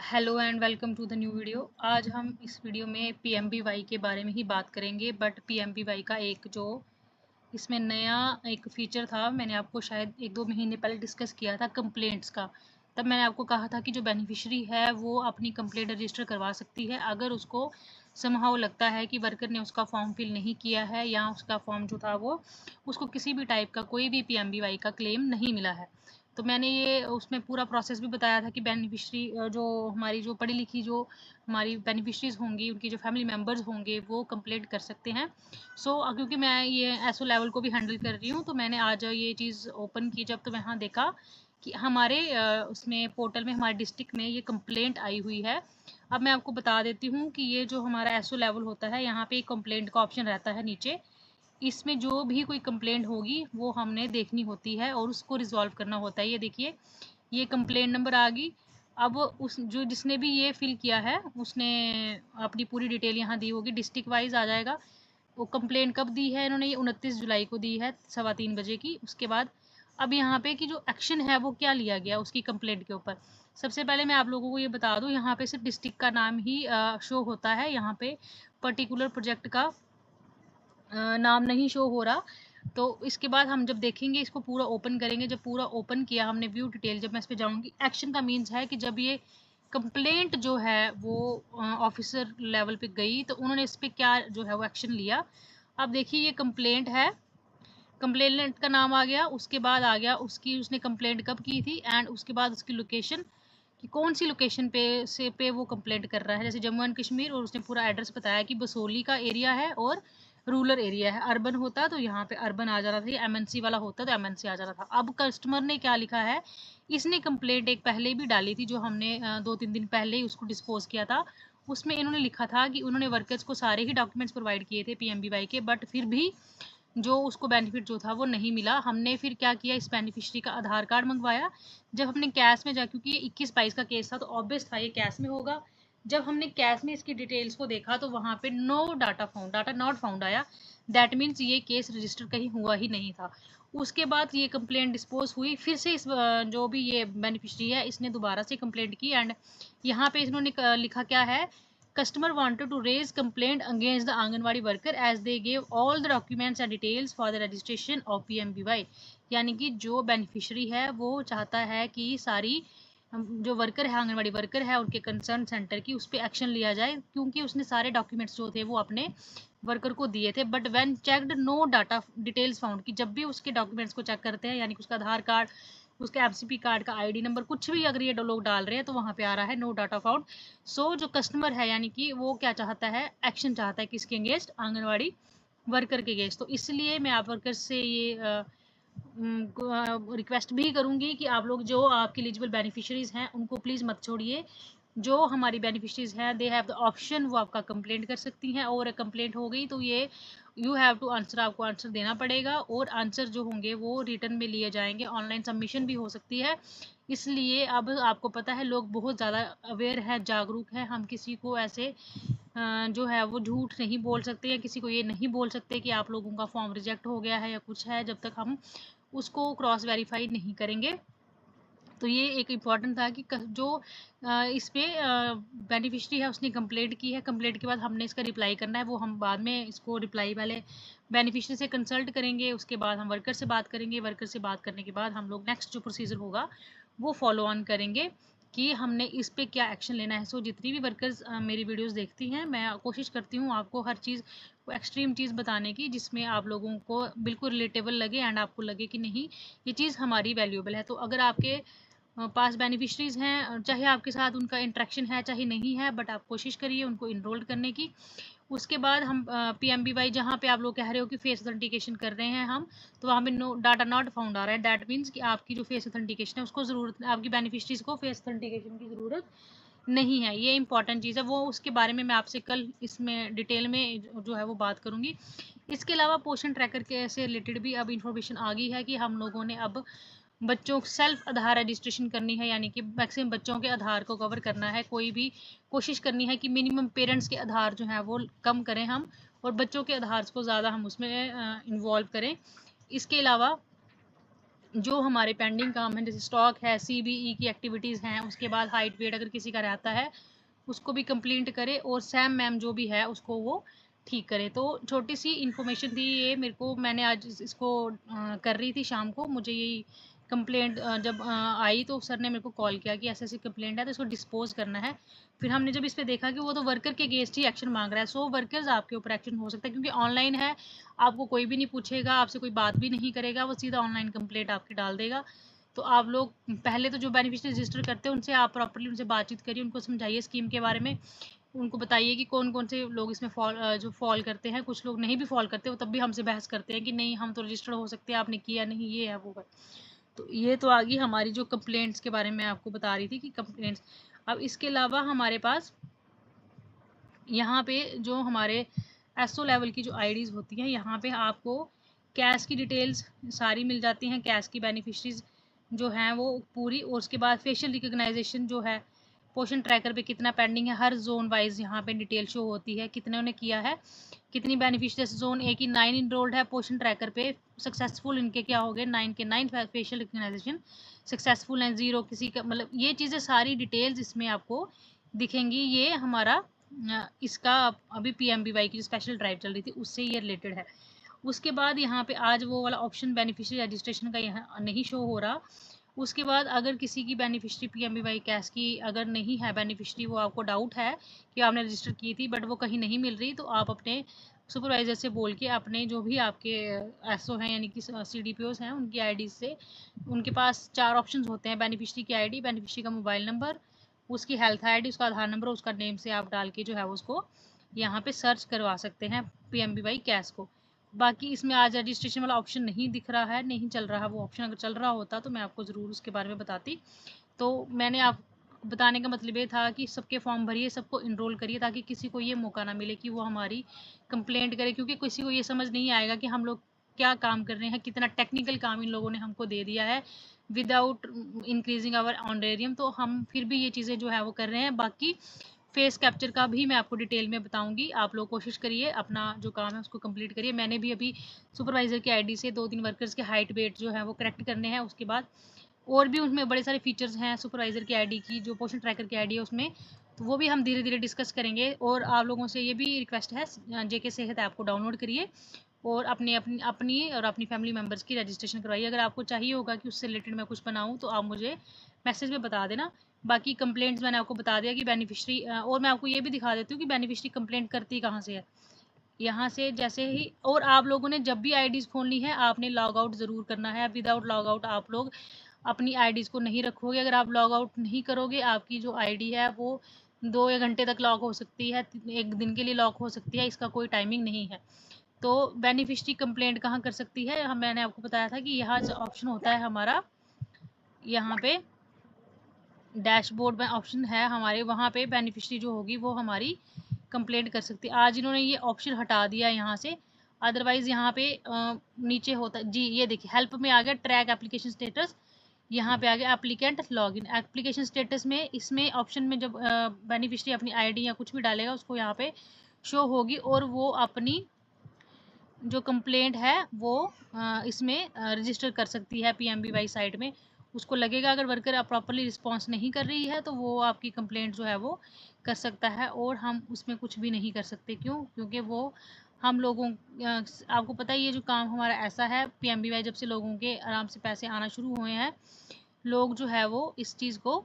Hello and welcome to the new video. आज हम इस वीडियो में पीएमबीवाई के बारे में ही बात करेंगे। बट पीएमबीवाई का एक जो इसमें नया एक फीचर था, मैंने आपको शायद 1-2 महीने पहले डिस्कस किया था कंप्लेंट्स का। तब मैंने आपको कहा था कि जो बेनिफिशियरी है वो अपनी कंप्लेंट रजिस्टर करवा सकती है अगर उसको समहाउ लगता है कि वर्कर ने उसका फॉर्म फिल नहीं किया है या उसका फॉर्म जो था वो उसको किसी भी टाइप का कोई भी पीएमबीवाई का क्लेम नहीं मिला है। तो मैंने ये उसमें पूरा प्रोसेस भी बताया था कि बेनिफिशरी जो हमारी जो पढ़ी लिखी जो हमारी बेनिफिशरीज होंगी, उनकी जो फैमिली मेम्बर्स होंगे वो कंप्लेंट कर सकते हैं। क्योंकि मैं ये एसओ लेवल को भी हैंडल कर रही हूँ, तो मैंने आज ये चीज़ ओपन की जब, तो वहाँ देखा कि हमारे उसमें पोर्टल में हमारे डिस्ट्रिक्ट में ये कंप्लेंट आई हुई है। अब मैं आपको बता देती हूँ कि ये जो हमारा एसओ लेवल होता है, यहाँ पे कंप्लेंट का ऑप्शन रहता है नीचे। इसमें जो भी कोई कंप्लेंट होगी वो हमने देखनी होती है और उसको रिजॉल्व करना होता है। ये देखिए, ये कंप्लेंट नंबर आ गई। अब उस जो जिसने भी ये फिल किया है उसने अपनी पूरी डिटेल यहाँ दी होगी, डिस्ट्रिक्ट वाइज आ जाएगा। वो कंप्लेंट कब दी है इन्होंने, ये 29 जुलाई को दी है 3:15 बजे की। उसके बाद अब यहाँ पे कि जो एक्शन है वो क्या लिया गया उसकी कंप्लेंट के ऊपर। सबसे पहले मैं आप लोगों को ये बता दूँ, यहाँ पे सिर्फ डिस्ट्रिक्ट का नाम ही शो होता है, यहाँ पे पर्टिकुलर प्रोजेक्ट का नाम नहीं शो हो रहा। तो इसके बाद हम जब देखेंगे, इसको पूरा ओपन करेंगे, जब पूरा ओपन किया हमने व्यू डिटेल, जब मैं इस पर जाऊँगी, एक्शन का मीन्स है कि जब ये कंप्लेंट जो है वो ऑफिसर लेवल पे गई तो उन्होंने इस पर क्या जो है वो एक्शन लिया। अब देखिए, ये कंप्लेंट है, कंप्लेनेंट का नाम आ गया, उसके बाद आ गया उसकी उसने कंप्लेंट कब की थी एंड उसके बाद उसकी लोकेशन कि कौन सी लोकेशन पे वो कंप्लेंट कर रहा है। जैसे जम्मू एंड कश्मीर, और उसने पूरा एड्रेस बताया कि बसोली का एरिया है और रूरल एरिया है। अर्बन होता तो यहाँ पे अर्बन आ जाना था, एमएनसी वाला होता तो एमएनसी आ जाना था। अब कस्टमर ने क्या लिखा है, इसने कंप्लेंट एक पहले भी डाली थी जो हमने 2-3 दिन पहले ही उसको डिस्पोज किया था। उसमें इन्होंने लिखा था कि उन्होंने वर्कर्स को सारे ही डॉक्यूमेंट्स प्रोवाइड किए थे पीएमबीवाई के, बट फिर भी जो उसको बेनिफिट जो था वो नहीं मिला। हमने फिर क्या किया, इस बेनिफिशरी का आधार कार्ड मंगवाया। जब हमने कैश में जा, क्योंकि ये 21-22 का केस था तो ऑब्वियस था ये कैश में होगा। जब हमने कैश में इसकी डिटेल्स को देखा तो वहाँ पे no data found, data not found आया। दैट मीन्स ये केस रजिस्टर कहीं हुआ ही नहीं था। उसके बाद ये कंप्लेंट डिस्पोज हुई, फिर से इस जो भी ये बेनिफिशरी है इसने दोबारा से कंप्लेंट की एंड यहाँ पे इन्होंने लिखा क्या है, customer wanted to raise complaint against the Anganwadi worker as they gave all the documents and details for the registration of PMBY। यानी कि जो बेनिफिशियरी है वो चाहता है कि सारी जो वर्कर है, आंगनवाड़ी वर्कर है, उनके कंसर्न सेंटर की उस पर एक्शन लिया जाए, क्योंकि उसने सारे डॉक्यूमेंट्स जो थे वो अपने वर्कर को दिए थे। But when checked no data details found, कि जब भी उसके डॉक्यूमेंट्स को चेक करते हैं, यानी कि उसका आधार कार्ड, उसका एमसीपी कार्ड का आईडी नंबर, कुछ भी अगर ये लोग डाल रहे हैं तो वहाँ पे आ रहा है नो डाटा फाउंड। जो कस्टमर है यानी कि वो क्या चाहता है, एक्शन चाहता है किसके अगेंस्ट, आंगनवाड़ी वर्कर के अगेंस्ट। तो इसलिए मैं आप वर्कर से ये रिक्वेस्ट भी करूंगी कि आप लोग जो आपके एलिजिबल बेनिफिशरीज हैं उनको प्लीज़ मत छोड़िए। जो हमारी बेनिफिशरीज हैं दे हैव द ऑप्शन, वो आपका कंप्लेंट कर सकती हैं, और कंप्लेंट हो गई तो ये यू हैव टू आंसर, आपको आंसर देना पड़ेगा, और आंसर जो होंगे वो रिटर्न में लिए जाएंगे, ऑनलाइन सबमिशन भी हो सकती है। इसलिए अब आपको पता है लोग बहुत ज़्यादा अवेयर है, जागरूक है। हम किसी को ऐसे जो है वो झूठ नहीं बोल सकते, या किसी को ये नहीं बोल सकते कि आप लोगों का फॉर्म रिजेक्ट हो गया है या कुछ है, जब तक हम उसको क्रॉस वेरीफाई नहीं करेंगे। तो ये एक इम्पॉर्टेंट था कि जो इस पे बेनिफिशरी है उसने कंप्लेंट की है, कंप्लेंट के बाद हमने इसका रिप्लाई करना है। वो हम बाद में इसको रिप्लाई वाले बेनिफिशरी से कंसल्ट करेंगे, उसके बाद हम वर्कर से बात करेंगे, वर्कर से बात करने के बाद हम लोग नेक्स्ट जो प्रोसीजर होगा वो फॉलो ऑन करेंगे कि हमने इस पे क्या एक्शन लेना है। जितनी भी वर्कर्स मेरी वीडियोस देखती हैं, मैं कोशिश करती हूँ आपको हर चीज़ एक्सट्रीम चीज़ बताने की जिसमें आप लोगों को बिल्कुल रिलेटेबल लगे एंड आपको लगे कि नहीं, ये चीज़ हमारी वैल्यूएबल है। तो अगर आपके पास बेनिफिशरीज हैं, चाहे आपके साथ उनका इंटरेक्शन है चाहे नहीं है, बट आप कोशिश करिए उनको इनरोल्ड करने की। उसके बाद हम पीएमबीवाई जहाँ पे आप लोग कह रहे हो कि फेस ऑथेंटिकेशन कर रहे हैं हम, तो वहाँ पे नो डाटा नॉट फाउंड आ रहा है। दैट मीन्स कि आपकी जो फेस ऑथेंटिकेशन है उसको ज़रूरत, आपकी बेनिफिशरीज को फेस ऑथेंटिकेशन की ज़रूरत नहीं है। ये इंपॉर्टेंट चीज़ है, वो उसके बारे में मैं आपसे कल इसमें डिटेल में जो है वो बात करूँगी। इसके अलावा पोषण ट्रैकर के से रिलेटेड भी अब इंफॉर्मेशन आ गई है कि हम लोगों ने अब बच्चों सेल्फ आधार रजिस्ट्रेशन करनी है, यानी कि मैक्सिमम बच्चों के आधार को कवर करना है। कोई भी कोशिश करनी है कि मिनिमम पेरेंट्स के आधार जो है वो कम करें हम, और बच्चों के आधार को ज़्यादा हम उसमें इन्वॉल्व करें। इसके अलावा जो हमारे पेंडिंग काम हैं, जैसे स्टॉक है, CBE की एक्टिविटीज़ हैं, उसके बाद हाइट वेट अगर किसी का रहता है उसको भी कंप्लीट करे, और सैम मैम जो भी है उसको वो ठीक करे। तो छोटी सी इन्फॉर्मेशन थी ये मेरे को, मैंने आज इसको कर रही थी शाम को, मुझे यही कंप्लेंट जब आई तो सर ने मेरे को कॉल किया कि ऐसे ऐसी कंप्लेंट है तो इसको डिस्पोज करना है। फिर हमने जब इस पर देखा कि वो तो वर्कर के अगेंस्ट ही एक्शन मांग रहा है, सो वर्कर्स आपके ऊपर एक्शन हो सकता है, क्योंकि ऑनलाइन है, आपको कोई भी नहीं पूछेगा, आपसे कोई बात भी नहीं करेगा, वो सीधा ऑनलाइन कंप्लेंट आपकी डाल देगा। तो आप लोग पहले तो जो बेनिफिशियरी रजिस्टर करते हैं उनसे आप प्रॉपर्ली उनसे बातचीत करिए, उनको समझाइए स्कीम के बारे में, उनको बताइए कि कौन कौन से लोग इसमें जो फॉल करते हैं। कुछ लोग नहीं भी फॉल करते, वो तब भी हमसे बहस करते हैं कि नहीं हम तो रजिस्टर्ड हो सकते हैं, आपने किया नहीं, ये है वो है। तो ये तो आ गई हमारी जो कंप्लेंट्स के बारे में आपको बता रही थी कि कंप्लेंट्स। अब इसके अलावा हमारे पास यहाँ पे जो हमारे एसओ लेवल की जो आईडीज़ होती हैं, यहाँ पे आपको कैश की डिटेल्स सारी मिल जाती हैं, कैश की बेनिफिशरीज जो हैं वो पूरी, और उसके बाद फेशियल रिकग्नाइजेशन जो है, पोर्शन ट्रैकर पे कितना पेंडिंग है, हर जोन वाइज यहाँ पे डिटेल शो होती है, कितने ने किया है, कितनी बेनिफिशरीज। जोन ए की 9 इनरोल्ड है पोर्शन ट्रैकर पे, सक्सेसफुल इनके क्या हो गए, 9 के 9 फेशियल रिकग्नाइजेशन सक्सेसफुल हैं, 0 किसी का, मतलब ये चीज़ें सारी डिटेल्स इसमें आपको दिखेंगी। ये हमारा इसका अभी PMBY की जो स्पेशल ड्राइव चल रही थी उससे ये रिलेटेड है। उसके बाद यहाँ पे आज वो वाला ऑप्शन बेनिफिशियरी रजिस्ट्रेशन का यहाँ नहीं शो हो रहा। उसके बाद अगर किसी की बेनिफिशरी PMBY कैश की अगर नहीं है बेनिफिशरी, वो आपको डाउट है कि आपने रजिस्टर की थी बट वो कहीं नहीं मिल रही, तो आप अपने सुपरवाइज़र से बोल के अपने जो भी आपके SO हैं यानी कि CDPOs हैं उनकी ID से, उनके पास 4 ऑप्शन होते हैं, बेनिफिशरी की ID, बेनिफिशरी का मोबाइल नंबर, उसकी हेल्थ ID, उसका आधार नंबर, उसका नेम से आप डाल के जो है उसको यहाँ पे सर्च करवा सकते हैं PMBY कैश को। बाकी इसमें आज रजिस्ट्रेशन वाला ऑप्शन नहीं दिख रहा है, नहीं चल रहा। वो ऑप्शन अगर चल रहा होता तो मैं आपको ज़रूर उसके बारे में बताती। तो मैंने आप बताने का मतलब ये था कि सबके फॉर्म भरिए, सबको इनरोल करिए, ताकि किसी को ये मौका ना मिले कि वो हमारी कंप्लेंट करे, क्योंकि किसी को ये समझ नहीं आएगा कि हम लोग क्या काम कर रहे हैं, कितना टेक्निकल काम इन लोगों ने हमको दे दिया है विदाउट इंक्रीजिंग आवर ऑनरेरियम। तो हम फिर भी ये चीज़ें जो है वो कर रहे हैं। बाकी फेस कैप्चर का भी मैं आपको डिटेल में बताऊंगी, आप लोग कोशिश करिए अपना जो काम है उसको कंप्लीट करिए। मैंने भी अभी सुपरवाइज़र की आईडी से 2-3 वर्कर्स के हाइट वेट जो है वो करेक्ट करने हैं। उसके बाद और भी उसमें बड़े सारे फीचर्स हैं सुपरवाइज़र की आईडी की, जो पोर्शन ट्रैकर की आईडी है उसमें, तो वो भी हम धीरे धीरे डिस्कस करेंगे। और आप लोगों से ये भी रिक्वेस्ट है, JK सेहत ऐप को डाउनलोड करिए और अपनी अपनी अपनी और अपनी फैमिली मेम्बर्स की रजिस्ट्रेशन करवाइए। अगर आपको चाहिए होगा कि उससे रिलेटेड मैं कुछ बनाऊँ तो आप मुझे मैसेज में बता देना। बाकी कंप्लेंट्स मैंने आपको बता दिया कि बेनिफिशरी, और मैं आपको ये भी दिखा देती हूँ कि बेनिफिशरी कंप्लेंट करती कहाँ से है। यहाँ से जैसे ही, और आप लोगों ने जब भी आईडीज़ खोलनी है आपने लॉग आउट ज़रूर करना है। विदाउट लॉग आउट आप लोग अपनी आईडीज़ को नहीं रखोगे। अगर आप लॉग आउट नहीं करोगे, आपकी जो आईडी है वो 2 या घंटे तक लॉक हो सकती है, 1 दिन के लिए लॉक हो सकती है, इसका कोई टाइमिंग नहीं है। तो बेनिफिशरी कंप्लेंट कहाँ कर सकती है, हम मैंने आपको बताया था कि यहाँ जो ऑप्शन होता है हमारा, यहाँ पे डैशबोर्ड में ऑप्शन है हमारे, वहाँ पे बेनिफिशरी जो होगी वो हमारी कंप्लेंट कर सकती है। आज इन्होंने ये ऑप्शन हटा दिया यहाँ से, अदरवाइज़ यहाँ पे नीचे होता जी, ये देखिए हेल्प में आ गया ट्रैक एप्लीकेशन स्टेटस, यहाँ पे आ गया एप्लीकेंट लॉगिन एप्लीकेशन स्टेटस में। इसमें ऑप्शन में जब बेनिफिशरी अपनी आईडी या कुछ भी डालेगा उसको यहाँ पे शो होगी, और वो अपनी जो कंप्लेंट है वो इसमें रजिस्टर कर सकती है PMBY साइट में। उसको लगेगा अगर वर्कर प्रॉपरली रिस्पॉन्स नहीं कर रही है तो वो आपकी कंप्लेंट जो है वो कर सकता है, और हम उसमें कुछ भी नहीं कर सकते। क्यों? क्योंकि वो हम लोगों आपको पता है ये जो काम हमारा ऐसा है, PMBY जब से लोगों के आराम से पैसे आना शुरू हुए हैं, लोग जो है वो इस चीज़ को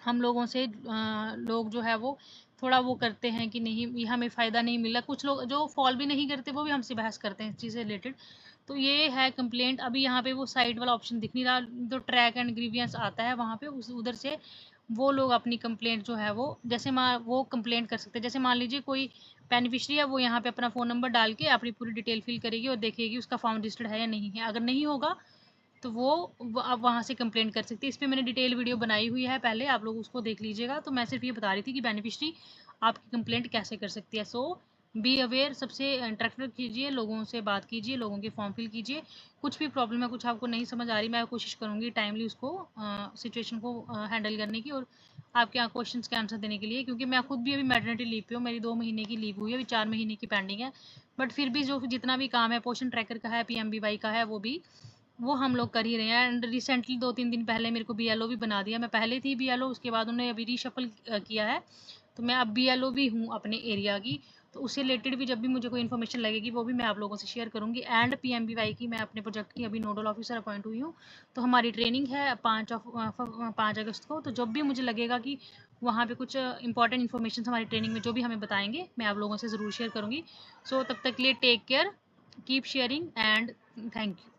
हम लोगों से लोग जो है वो थोड़ा वो करते हैं कि नहीं ये हमें फ़ायदा नहीं मिला। कुछ लोग जो फॉल भी नहीं करते वो भी हमसे बहस करते हैं इस चीज़ से रिलेटेड। तो ये है कंप्लेंट। अभी यहाँ पे वो साइड वाला ऑप्शन दिख नहीं रहा, तो ट्रैक एंड ग्रीवियंस आता है वहाँ पे, उस उधर से वो लोग अपनी कंप्लेंट जो है वो जैसे वो कंप्लेंट कर सकते हैं। जैसे मान लीजिए कोई बेनिफिशरी है, वो यहाँ पे अपना फ़ोन नंबर डाल के अपनी पूरी डिटेल फिल करेगी और देखेगी उसका फॉर्म रजिस्टर्ड है या नहीं है। अगर नहीं होगा तो वो आप वहाँ से कंप्लेंट कर सकती है। इस पे मैंने डिटेल वीडियो बनाई हुई है पहले, आप लोग उसको देख लीजिएगा। तो मैं सिर्फ ये बता रही थी कि बेनिफिशरी आपकी कंप्लेंट कैसे कर सकती है। सो बी अवेयर, सबसे इंटरेक्ट कीजिए, लोगों से बात कीजिए, लोगों के फॉर्म फिल कीजिए। कुछ भी प्रॉब्लम है, कुछ आपको नहीं समझ आ रही, मैं कोशिश करूँगी टाइमली उसको सिचुएशन को हैंडल करने की और आपके यहाँ क्वेश्चन के आंसर देने के लिए। क्योंकि मैं खुद भी अभी मैटरनिटी लीव पे हूँ, मेरी 2 महीने की लीव हुई है, अभी 4 महीने की पेंडिंग है। बट फिर भी जो जितना भी काम है पोर्शन ट्रैकर का है, PMBY का है, वो भी वो हम लोग कर ही रहे हैं। एंड रिसेंटली 2-3 दिन पहले मेरे को BLO भी बना दिया। मैं पहले थी BLO, उसके बाद उन्होंने अभी रीशफल किया है, तो मैं अब BLO भी हूँ अपने एरिया की। तो उससे रिलेटेड भी जब भी मुझे कोई इन्फॉर्मेशन लगेगी वो भी मैं आप लोगों से शेयर करूँगी। एंड PMBY की मैं अपने प्रोजेक्ट की अभी नोडल ऑफिसर अपॉइंट हुई हूँ। तो हमारी ट्रेनिंग है 5 अगस्त को। तो जब भी मुझे लगेगा कि वहाँ पे कुछ इंपॉर्टेंट इन्फॉर्मेशन हमारी ट्रेनिंग में जो भी हमें बताएंगे, मैं आप लोगों से ज़रूर शेयर करूँगी। सो तब तक के लिए take care, keep sharing and thank you.